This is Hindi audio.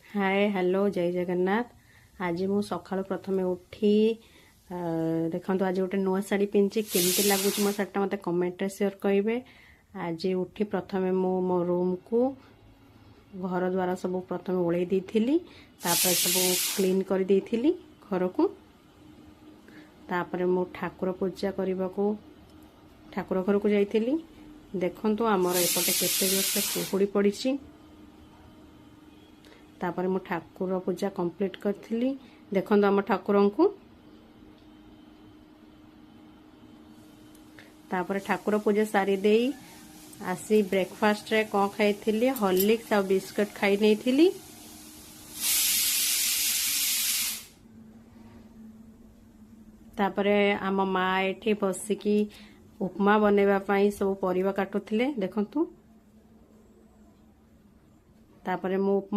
हाय हेलो जय जगन्नाथ। आज मु सकाळु प्रथमे उठी देखो आज गोटे नुआ शाढ़ी पिंधि केमती लगुच मो शाढ़ी मत कमेंट शेयर करेंगे। आज उठी प्रथमे मो रूम को घर द्वारा सब प्रथम ओल्ले देइथिली, तापर सब क्लीन कर देइथिली घर को। तापर मु ठाकुर पूजा करने को ठाकुर घर को जाइथिली। देखंतु आमर एपटे केते जोरसे कुहुड़ी पड़ी। तापर मु ठाकुर पूजा कंप्लीट करथिली। देखंतु आम ठाकुर को। तापर ठाकुर पूजा सारी देई आसी ब्रेकफास्ट रे कौन खाई हॉर्लिक्स आ बिस्कुट खाई नहीं थी। तापर आम माँ एठी बसिकी उपमा बनेबा पाई सब परिवा काटुथिले देखंतु। तापर मु